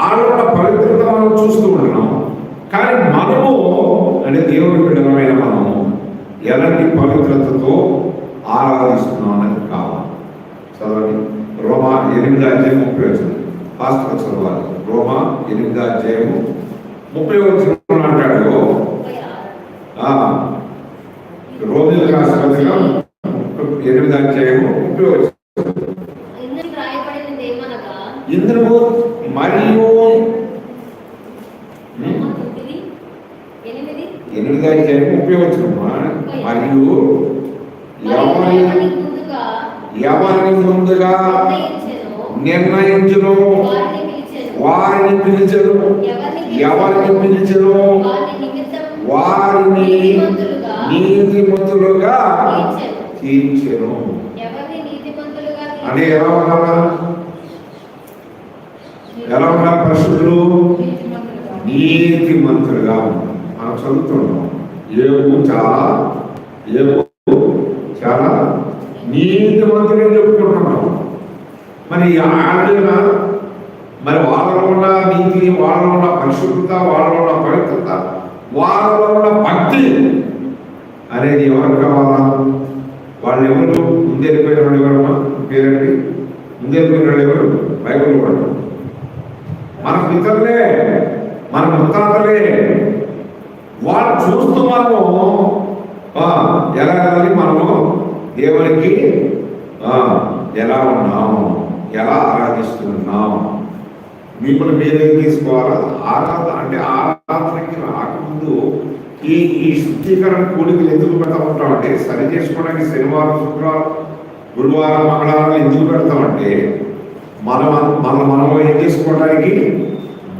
ఆడలో ఉన్న పవిత్రత మనం చూస్తూ ఉంటున్నాం. కానీ మనము అంటే దేవుడి బిడ్డలమైన మనము ఎలాంటి పవిత్రతతో ఆరాధిస్తున్నాం అనేది కావాలి. చదవండి, రోమా 8:30 ఫాస్ట్గా చదవాలి. రోమా 8:30 అంటాడు. రోమిలకు రాసిన పత్రిక 8:30 ఇందులో మరియు 8:30 మరియు ఎవరిని ముందుగా నిర్ణయించును వారిని పిలిచెను, ఎవరిని పిలిచెను వారిని నీతిమంతులుగా తీర్చెను. అంటే ఎలా ఉన్నారు పరిశుద్ధులు? నీతిమంతులుగా ఉన్నారు. మనం చదువుతున్నాం, ఏవో చాలా నీతిమంతులు అని చెప్పుకుంటున్నాం. మరి మరి వాళ్ళలో ఉన్న నీతి, వాళ్ళలో ఉన్న పరిశుద్ధత, వాళ్ళలో ఉన్న పవిత్రత, వాళ్ళలో ఉన్న భక్తి అనేది ఎవరు కావాలా? వాళ్ళు ఎవరు? ముందెళ్ళిపోయిన వాళ్ళు ఎవరమ్మా? పేరండి, ముందెళ్ళిపోయిన వాళ్ళు ఎవరు? బైబిల్ వాళ్ళు మన పితరులే, మన ముత్తాతలే. వాళ్ళు చూస్తూ మనము ఎలా వెళ్ళాలి, మనము దేవునికి ఎలా ఉన్నాము, ఎలా ఆరాధిస్తున్నాం. మిమ్మల్ని మీరేం తీసుకోవాలా? ఆరాధనకి రాకముందు ఈ శుద్ధీకరణ కూడికలు ఎందుకు పెడతా ఉంటామంటే, సరి చేసుకోవడానికి శనివారం, శుక్రవారం, గురువారం, మంగళవారం ఎందుకు పెడతామంటే మనం ఏం చేసుకోవడానికి,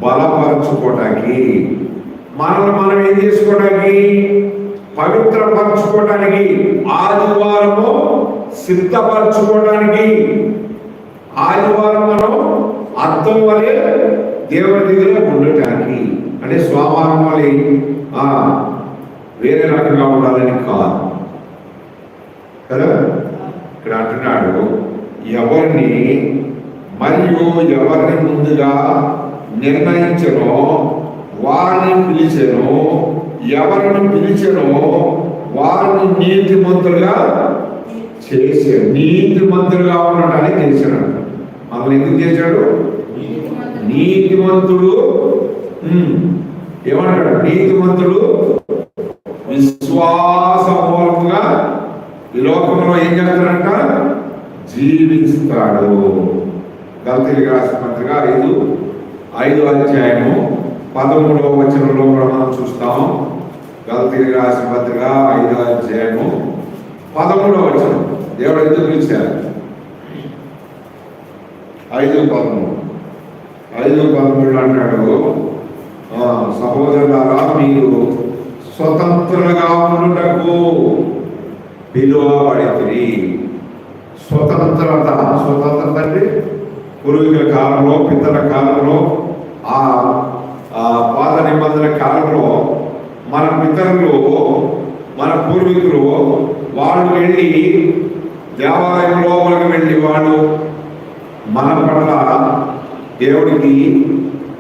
బలపరచుకోవడానికి, మనం ఏం చేసుకోవడానికి, పవిత్రపరచుకోవడానికి, ఆదివారము సిద్ధపరచుకోవడానికి. ఆదివారం మనం అర్థం వలె దేవుడి దగ్గర ఉండటానికి, అంటే సోమవారం వలె వేరే రకంగా ఉండాలని కాదు కదా. ఇక్కడ అంటున్నాడు, ఎవరిని ముందుగా నిర్ణయించనో వారిని పిలిచెను, ఎవరిని పిలిచెనో వారిని నీతిమంతులుగా చేశాడు. నీతిమంతులుగా ఉండటానికి చేశాడు. మనల్ని ఎందుకు చేశాడు? నీతిమంతుడు ఏమంటాడు? నీతిమంతుడు విశ్వాస మూలముగా ఈ లోకంలో ఏం చేస్తాడంట? జీవిస్తాడు. గలతీయులకు రాసిన పత్రిక 5:13 మనం చూస్తాం. గలతీయులకు రాసిన పత్రిక 5:13 దేవుడు ఎందుకు పిలిచారు? 5:13 అంటాడు, సహోదరులారా మీరు స్వతంత్రులుగా ఉండుటకు పిలువబడితిరి. స్వతంత్రత అంటే పూర్వీకుల కాలంలో, పితల కాలంలో, ఆ పాత నిబంధన కాలంలో మన పితరులు, మన పూర్వీకులు వాళ్ళు వెళ్ళి దేవాలయంలో వెళ్ళి వాళ్ళు మన పట్ల దేవుడికి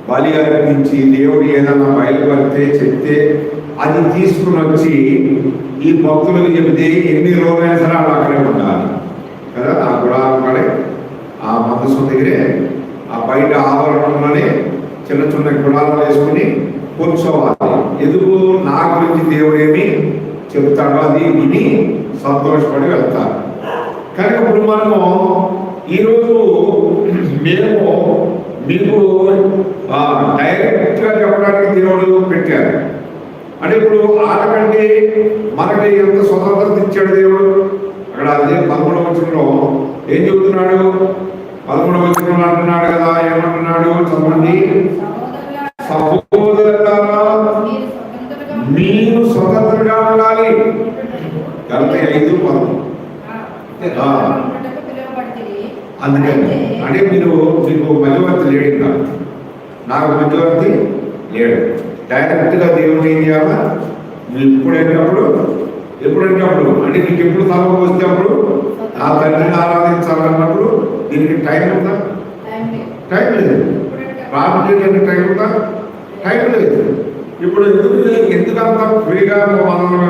బలి అర్పించి దేవుడు ఏదైనా బయలుపడితే చెప్తే అది తీసుకుని వచ్చి ఈ భక్తులకు చెబితే ఎన్ని రోజులైనా సరే వాళ్ళు అక్కడే ఉండాలి కదా. ఆ గుడారం కాడే, ఆ మందసం దగ్గరే, ఆ బయట ఆవరణలోనే చిన్న చిన్న గుడాలు వేసుకుని కూర్చోవాలి. ఎందుకు? నా గురించి దేవుడు ఏమి చెప్తాడో అది విని సంతోషపడి వెళ్తారు. కనుక ఇప్పుడు మనము ఈరోజు మేము మీకు డైరెక్ట్గా చెప్పడానికి దేవుడు పెట్టారు. అంటే ఇప్పుడు ఆడకంటే మనకి ఎంత స్వతంత్రత ఇచ్చాడు దేవుడు. అక్కడ అదే 13వ వచనంలో ఏం చెబుతున్నాడు? 13వ వచనంలో అంటున్నాడు కదా, ఏమంటున్నాడు చదవండి. సహోదరులారా మీరు స్వతంత్రంగా ఉండాలి. గలతీ 5:10. అందుకని అంటే మీకు మధ్యవర్తి లేడు, ఇంకా నాకు మధ్యవర్తి లేడు. డైరెక్ట్గా దేవుడు ఏం చేయాలా? మీరు ఎప్పుడైనప్పుడు అంటే నీకు ఎప్పుడు తలకు వస్తే అప్పుడు ఆ తండ్రిని ఆరాధించాలన్నప్పుడు దీనికి టైం ఉందా? టైం లేదు. ప్రార్థన చేయడానికి టైం ఉందా? టైం లేదు. ఇప్పుడు ఎందుకంత ఫ్రీగా మనల్ని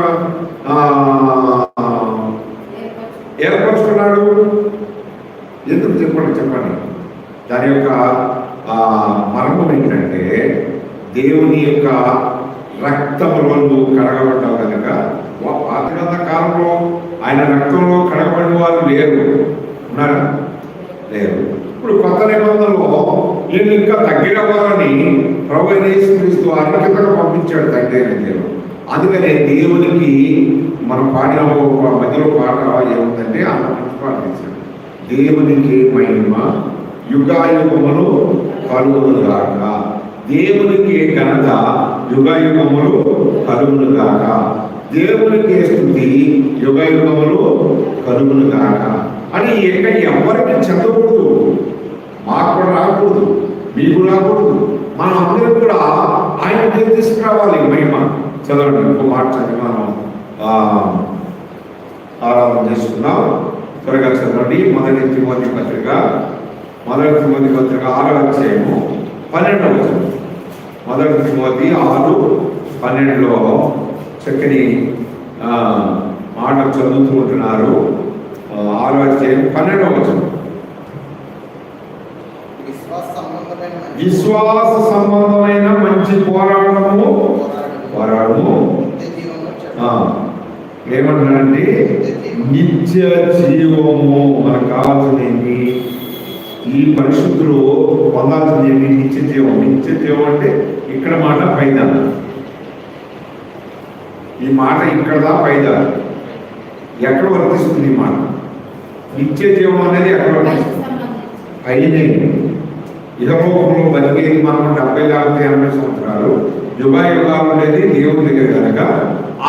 ఏర్పరుచుకున్నాడు? ఎందుకు చెప్పండి. దాని యొక్క మర్మం ఏంటంటే దేవుని యొక్క రక్తంలో నువ్వు కడగబడ్డావు కనుక. పాతగత కాలంలో ఆయన రక్తంలో కడగబడిన వాళ్ళు లేరు, ఉన్నారా? లేరు. ఇప్పుడు కొత్త నిబంధనలో వీళ్ళు ఇంకా తగ్గినవారని ప్రభువైన యేసుక్రీస్తు అధికంగా పంపించాడు తండ్రి అయిన దేవుడు. అందుకనే దేవునికి మనం పాడిన మధ్యలో పాట ఏముందంటే ప్రార్థించాడు, దేవునికి మహిమ యుగాయుగములు కలుగునుగాక, దేవునికి ఘనత యుగాయుగములు కలుగునుగాక, దేవునికి స్తుతి యుగాయుగములు కలుగునుగాక అని ఇక్కడ ఎవరికి చెందకూడదు. మాకు కూడా రాకూడదు, మీకు రాకూడదు. మనం అందరం కూడా ఆయన తీసుకురావాలి మహిమ. చదవండి, ఇంకో మాట చదివి మనం ఆరాధన చేసుకున్నాం. త్వరగా చదవండి. మొదటి తిమోతి పత్రిక 6వ అధ్యాయము 12వ వచనం. మొదటి తిమోతి 6:12లో చక్కని మాట చదువుతూ ఉంటున్నారు. 6వ అధ్యాయం 12వ వచనం. విశ్వాస సంబంధమైన మంచి పోరాడము ఏమంటారంటే నిత్య జీవము. మనకు కావాల్సింది ఈ పరిశుద్ధులు పొందాల్సింది నిత్య జీవం. నిత్య జీవం అంటే ఇక్కడ మాట పైదా, ఈ మాట ఇక్కడదా పైదా? ఎక్కడ వర్తిస్తుంది ఈ మాట? నిత్య జీవం అనేది ఎక్కడ వర్తిస్తుంది? పైనే. ఇహలోకంలో బతికేది మనం 70-80 సంవత్సరాలు, యుగాయుగాలు అనేది దేవుడి దగ్గర కనుక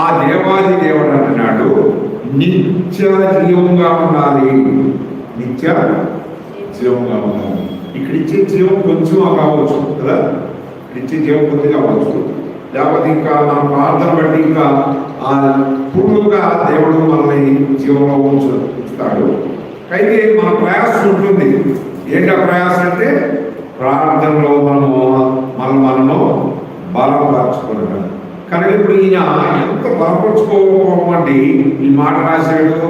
ఆ దేవాది దేవుడు అంటున్నాడు నిత్య జీవంగా ఉండాలి. నిత్య జీవంగా ఉండాలి. ఇక్కడ ఇచ్చే జీవం కొంచెం కావచ్చు కదా, ఇచ్చే జీవం కొద్దిగా కావచ్చు, లేకపోతే ఇంకా మన ప్రార్థన బట్టి ఇంకా పూర్వగా దేవుడు మనల్ని జీవంలో ఉంచుతాడు. అయితే మన ప్రయాసం ఉంటుంది. ఏంటి ఆ ప్రయాసం అంటే ప్రార్థనలో మనము బలపరచుకున్నాడు. కనుక ఇప్పుడు ఈయన ఎంత బలపరచుకోమండి ఈ మాట రాశాడు,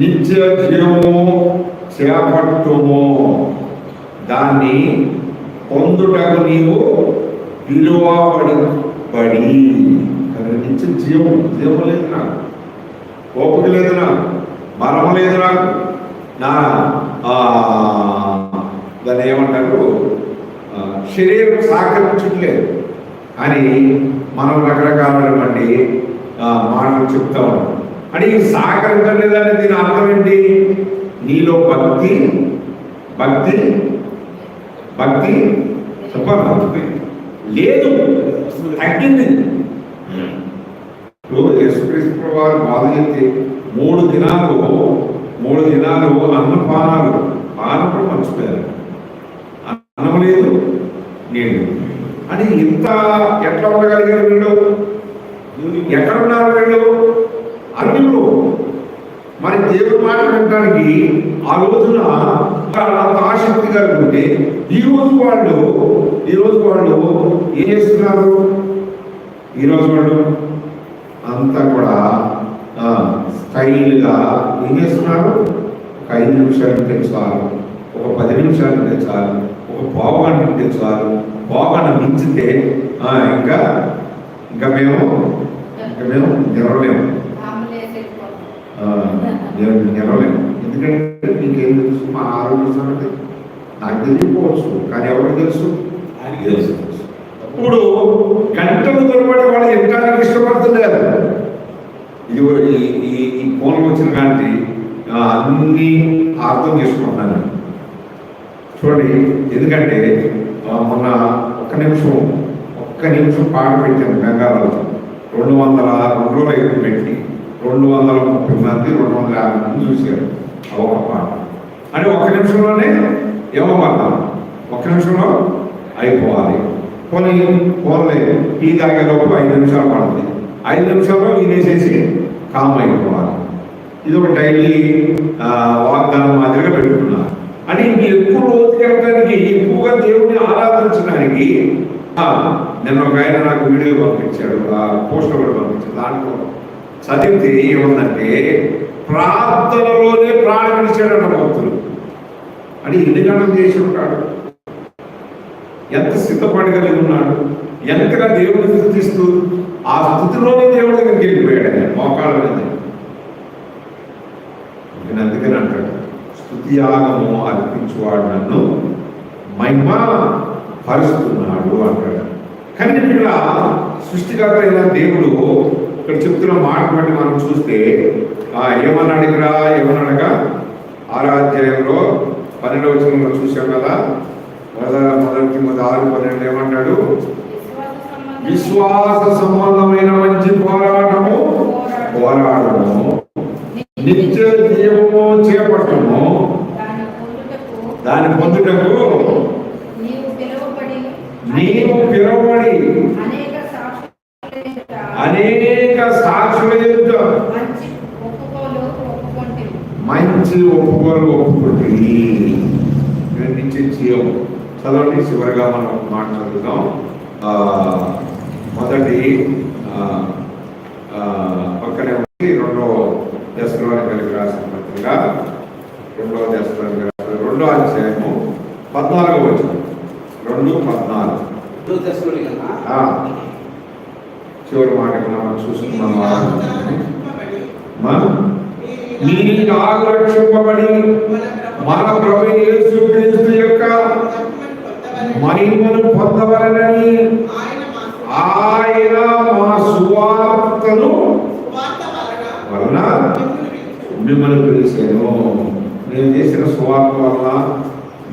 నిత్య జీవము చేపట్టుము, దాన్ని పొందుటకు నీవు పిలువబడి. నిత్య జీవం లేదు నాకు, ఓపిక లేదు నాకు, బలం లేదు నాకు, నా దాన్ని ఏమంటారు శరీరం సహకరించట్లేదు అని మనం రకరకాలైనటువంటి మాటలు చెప్తా ఉన్నాం. అని సహకరించలేదని దీని అర్థం ఏంటి? నీలో భక్తి భక్తి చెప్పాలి లేదు, తగ్గింది. యేసుక్రీస్తు వారు బాధ చెప్తే 3 దినాలు అన్నపానాలు పానప్పుడు మర్చిపోయారు. అన్నం లేదు, నీళ్ళు అని ఇంత ఎట్లా ఉండగలిగారు వీళ్ళు? ఎక్కడున్నారు వీళ్ళు? అన్నిలో. మరి దేవుడి మాట వినడానికి ఆ రోజున అంత ఆసక్తి కలుగుతుంటే ఈ రోజు వాళ్ళు ఏం చేస్తున్నారు? ఈరోజు వాళ్ళు అంతా కూడా స్టైల్గా ఏం చేస్తున్నారు? ఒక 5 నిమిషాలు ఉంటే చాలు, ఒక 10 నిమిషాలు ఉంటే చాలు, ఒక పావుగంట ఉంటే చాలు, పావుగంట మించితే ఇంకా మేము నిలవలేము. నిలవలేము. ఎందుకంటే మీకేం తెలుసు? మా ఆరోగ్య సంగతి నాకు తెలియకపోవచ్చు, కానీ ఎవరికి తెలుసు? తెలుసు. ఇప్పుడు గంటలు తరబడి వాళ్ళు ఎంతడానికి ఇష్టపడుతున్నారు. ఈ ఫోన్లు వచ్చిన కానీ అన్ని అర్థం చేసుకుంటున్నాను. చూడండి, ఎందుకంటే మొన్న ఒక్క నిమిషం పాట పెట్టాను బెంగాల్లో. 200 రోజులు పెట్టి 230 మంది 250 మంది చూశారు ఆ ఒక్క పాట. అంటే ఒక్క నిమిషంలోనే ఏమవ్వాలి? ఒక్క నిమిషంలో అయిపోవాలి. ఫోన్లే టీ తాగేలోపు 5 నిమిషాలు పడుతుంది. 5 నిమిషాల్లో వినేసేసి కామ్ అయిపోవాలి. ఇది ఒక డైలీ వాగ్దానం మాదిరిగా పెట్టుకున్నారు. అని ఎక్కువ రోజుకెళ్ళడానికి, ఎక్కువగా దేవుడిని ఆరాధించడానికి నిన్న ఒక ఆయన నాకు వీడియో పంపించాడు, పోస్టర్ కూడా పంపించాడు. దాంట్లో చదివితే ఏముందంటే ప్రార్థనలోనే ప్రాణం విడిచాడన్న భక్తులు. అని ఎన్ని గంటలు చేసి ఉంటాడు, ఎంత సిద్ధపడగలిగి ఉన్నాడు, ఎంతగా దేవుడిని స్థుతిస్తూ ఆ స్థుతిలోనే దేవుడి దగ్గరికి వెళ్ళిపోయాడు ఆయన మోకాళ్ళ మీద. నేను అందుకని అంటాడు, స్తుతియాగము అర్పించువాడు నన్ను మహిమ పరుస్తున్నాడు అంటాడు. కానీ ఇక్కడ సృష్టికర్త అయిన దేవుడు ఇక్కడ చెప్తున్న మాట బట్టి మనం చూస్తే ఏమన్నాడు ఇక్కడ? ఏమన్నాడుగా 6వ అధ్యాయంలో 12వ వచనంలో చూసాం కదా. మొదటి 6:12 ఏమంటాడు? విశ్వాస సంబంధమైన మంచి పోరాటము నిత్య జీవము చేపట్టము, దాని పొందుటకు నీవు పిలువబడి అనేక సాక్షుల ఎదుట మంచి ఒప్పుకోలు ఒప్పుకుంటుంది. నిత్య జీవం. చదవండి, చివరిగా మనం మాట చదువుతాం. మొదటి పక్కనే ఉంది 2వ దశలోనికి రాసిన పత్రిక, 2వ దశలోనికి 2వ అధ్యాయము 14వ వచనం. 2:14 చివరి మాట మనం చూసుకున్నాం. మీరు ఆకర్షింపబడి మన ప్రభు యేసుక్రీస్తు యొక్క మహిమను పొందవలెనని ఆయన మా సువార్తను వలన మిమ్మల్ని పిలిచాను. నేను చేసిన సువార్త వలన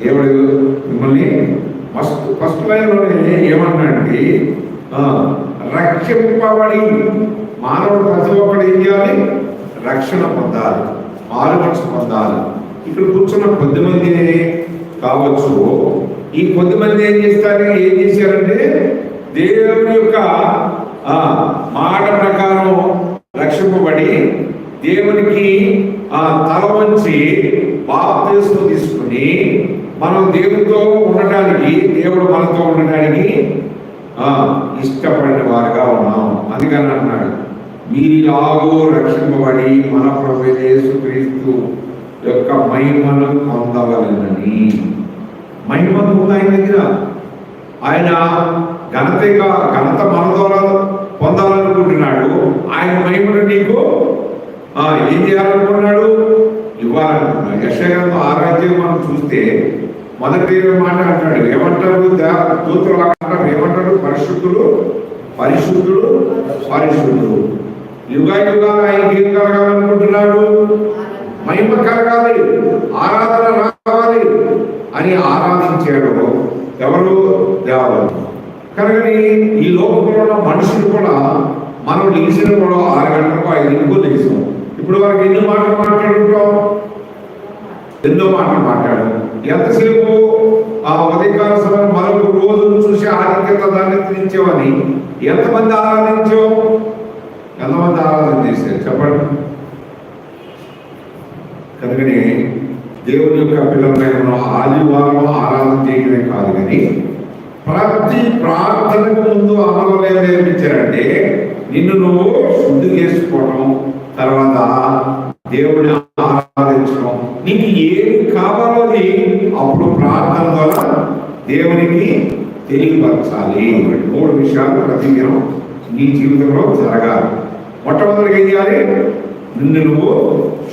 దేవుడు మిమ్మల్ని ఫస్ట్ లైన్లోనే ఏమన్నాడండి? రక్షింపబడి. మానవుడు ప్రతి ఒక్కడు ఏం చేయాలి? రక్షణ పొందాలి, మారు మనసు పొందాలి. ఇక్కడ కూర్చున్న 10 మంది కావచ్చు. ఈ 10 మంది ఏం చేశారంటే దేవుని యొక్క మాట ప్రకారం రక్షింపబడి దేవునికి తల వంచి బాప్తిస్మం తీసుకుని మనం దేవుడితో ఉండటానికి, దేవుడు మనతో ఉండటానికి ఇష్టపడిన వారుగా ఉన్నాం. అందుకని అన్నాడు, మీరిలాగో రక్షింపబడి మన ప్రభు యేసుక్రీస్తు యొక్క మహిమను పొందవలెనని. మహిమ ఉంది ఆయన దగ్గర. ఆయన ఘనత మన ద్వారా పొందాలనుకుంటున్నాడు. ఆయన మహిమను నీకు ఏం చేయాలనుకున్నాడు? ఇవ్వాలనుకున్నాడు. యెషయా 6 మనం చూస్తే మొదటి మాట అంటాడు. ఏమంటారు? దూతలు అంటారు, ఏమంటాడు? పరిశుద్ధుడు పరిశుద్ధుడు పరిశుద్ధుడు. యుగాలు ఆయనకి ఏం కలగాలనుకుంటున్నాడు? మహిమ కలగాలి, ఆరాధన రావాలి అని ఆరాధించాడు. ఎవరు? దేవాలయం. కనుక ఈ లోకంలో ఉన్న మనుషులు కూడా మనం లేచిన కూడా 6 గంటలకు 5 గంటలకు లేచాం. ఇప్పుడు వరకు ఎన్నో మాటలు మాట్లాడుకుంటాం, ఎన్నో మాటలు మాట్లాడాం. ఎంతసేపు ఆ ఉదయకాల సమయం మరొక రోజు చూసి ఆధిక్యత దాన్ని తినించామని ఎంతమంది ఆరాధించాం? ఎంతమంది ఆరాధన చేశారు చెప్పండి. కనుకనే దేవుని యొక్క పిల్లలమైన ఆదివారం ఆరాధన చేయడమే కాదు, కానీ ప్రతి ప్రార్థనకు ముందు అమలు ఏం నేర్పించారంటే నిన్ను నువ్వు శుద్ధి చేసుకోవడం, తర్వాత దేవుని ఆరాధించడం, నీకు ఏమి కావాలో అది అప్పుడు ప్రార్థన ద్వారా దేవునికి తెలియపరచాలి. 3 విషయాలు ప్రతిదినం నీ జీవితంలో జరగాలి. మొట్టమొదటిగా ఏం చేయాలి? నిన్ను నువ్వు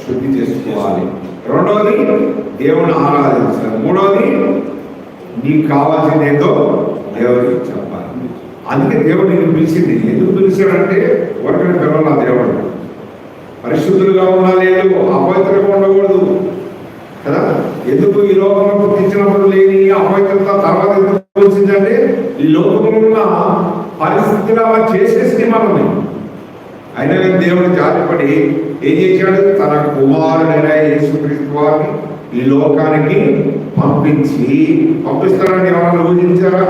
శుద్ధి చేసుకోవాలి. రెండవది దేవుని ఆరాధించాలి. మూడవది నీకు కావాల్సింది ఏందో దేవుడికి చెప్పాలి. అందుకే దేవుడు నిన్ను పిలిచింది. ఎందుకు పిలిచాడంటే ఒకరిని పిల్లల దేవుడు పరిశుద్ధులుగా ఉండలేదు, అపవిత్రంగా ఉండకూడదు కదా. ఎందుకు ఈ లోకంలో పుట్టించినప్పుడు లేని అపవిత్రత తర్వాత ఎందుకు వచ్చిందంటే ఈ లోకంలో ఉన్న పరిస్థితులు అలా చేసేసి మనల్ని. అయినా దేవుడు జాతిపడి ఏం చేశాడు? తన కుమారుడైన యేసుక్రీస్తు వారిని ఈ లోకానికి పంపిస్తారని ఎవరైనా ఊహించారా?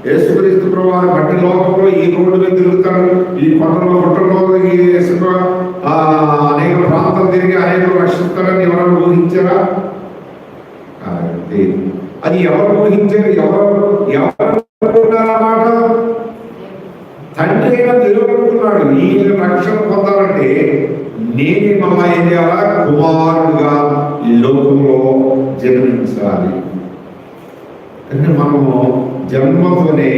యేసుక్రీస్తు ప్రభువారు మట్టి లోకంలో ఈ రోడ్డు మీద తిరుగుతాడు, ఈ కొండలో గుట్టలో అనేక ప్రాంతాలు తిరిగి అనేక రక్షిస్తారని ఎవరైనా ఊహించారా? అది ఎవరు ఊహించారు? ఎవరన్నమాట? తండ్రి అయినా దేవుడు అనుకున్నాడు, ఈ రక్షణ పొందాలంటే నేనే మళ్ళా ఏం చేయాలా? కుమారుడుగా ఈ లోకంలో జన్మించాలి. అంటే మనము జన్మతోనే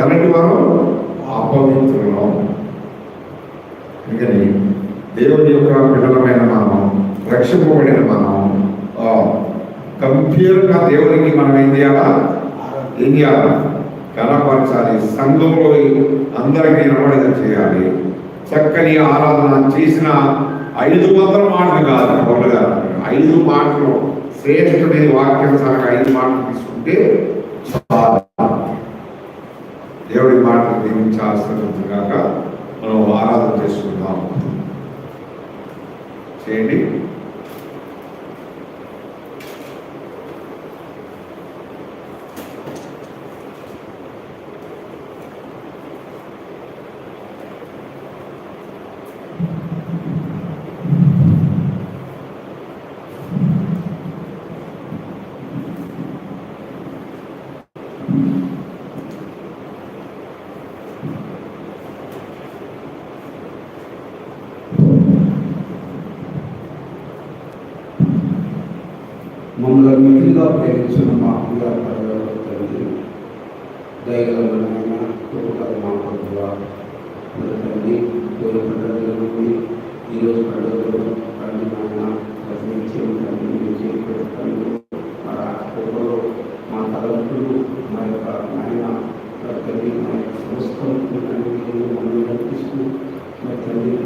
ఎలాంటి వారు? అపవిత్రులం. అందుకని దేవుని యొక్క బిడ్డలమైన మనం, రక్షింపబడిన మనం గంభీరంగా దేవునికి మనం ఏం చేయాలా? కనపరచాలి. సంఘంలో అందరికీ నిలబడేది చేయాలి. చక్కని ఆరాధన చేసిన 500 మాటలు కాదు, 5 మాటలు శ్రేష్ఠమైన వాక్యం సరక 5 మాటలు తీసుకుంటే దేవుడి మాటలు దీవించాల్సినట్టుగాక మనం ఆరాధన చేసుకుందాం. చేయండి. మమ్మల్ని మిగిలిగా ప్రేమించిన మా ప్రియ తండ్రి, దయగలమైన మా ప్రభువా, తండ్రి ఈరోజు పండుగలు మా తలంపులు, మా యొక్క ఆయన తండ్రి, మా యొక్క సంస్థలు మమ్మల్ని నడిపిస్తూ తండ్రి